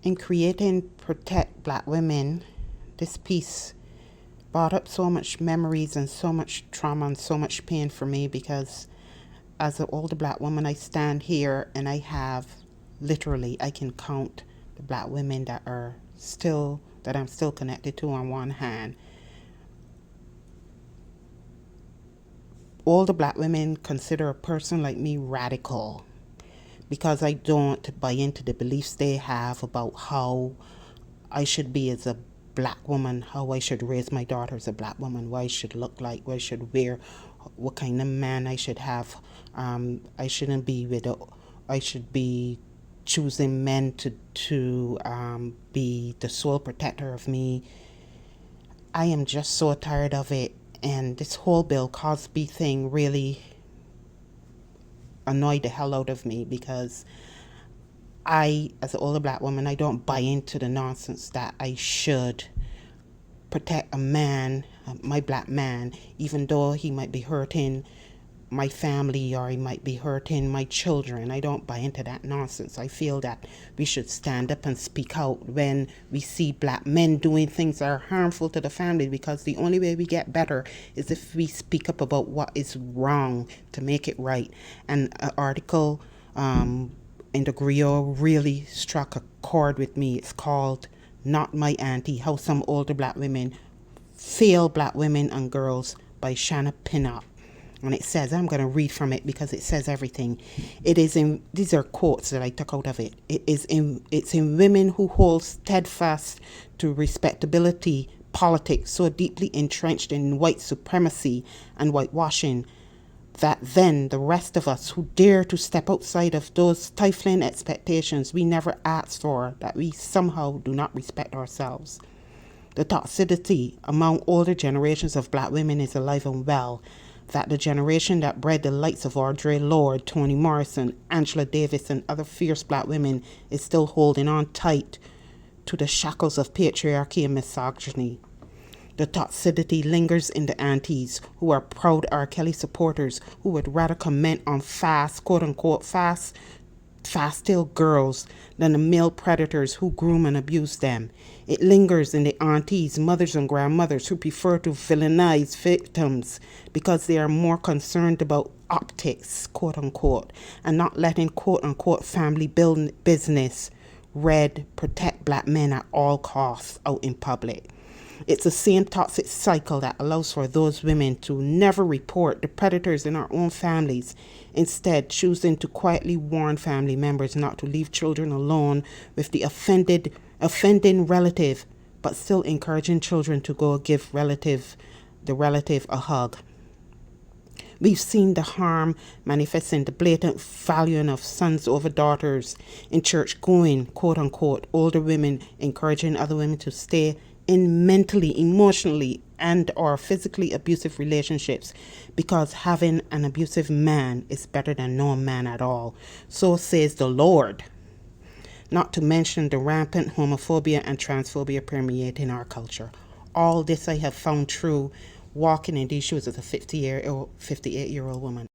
In creating Protect Black Women, this piece brought up so much memories and so much trauma and so much pain for me, because as an older Black woman, I stand here and I have literally, I can count the Black women that I'm still connected to on one hand. Older Black women consider a person like me radical, because I don't buy into the beliefs they have about how I should be as a Black woman, how I should raise my daughter as a Black woman, what I should look like, what I should wear, what kind of man I should have. I shouldn't be I should be choosing men to be the sole protector of me. I am just so tired of it, and this whole Bill Cosby thing really annoyed the hell out of me, because I, as an older Black woman, I don't buy into the nonsense that I should protect a man, my Black man, even though he might be hurting my family or he might be hurting my children. I don't buy into that nonsense. I feel that we should stand up and speak out when we see Black men doing things that are harmful to the family, because the only way we get better is if we speak up about what is wrong to make it right. And an article in the Griot really struck a chord with me. It's called Not My Auntie, How Some Older Black Women Fail Black Women and Girls by Shanna Pinnock. And it says, I'm going to read from it because it says everything. These are quotes that I took out of it. It's in women who hold steadfast to respectability politics so deeply entrenched in white supremacy and whitewashing, that then the rest of us who dare to step outside of those stifling expectations we never asked for, that we somehow do not respect ourselves. The toxicity among older generations of Black women is alive and well, that the generation that bred the likes of Audre Lorde, Toni Morrison, Angela Davis, and other fierce Black women is still holding on tight to the shackles of patriarchy and misogyny. The toxicity lingers in the aunties who are proud R. Kelly supporters who would rather comment on fast, quote-unquote, fast-tailed girls than the male predators who groom and abuse them. It lingers in the aunties, mothers, and grandmothers who prefer to villainize victims because they are more concerned about optics, quote-unquote, and not letting, quote-unquote, family business protect Black men at all costs out in public. It's the same toxic cycle that allows for those women to never report the predators in our own families, instead choosing to quietly warn family members not to leave children alone with the offending relative, but still encouraging children to go give the relative a hug. We've seen the harm manifesting the blatant valuing of sons over daughters in church-going, quote-unquote, older women encouraging other women to stay in mentally, emotionally, and or physically abusive relationships because having an abusive man is better than no man at all. So says the Lord. Not to mention the rampant homophobia and transphobia permeating our culture. All this I have found true walking in these shoes as a 58-year-old woman.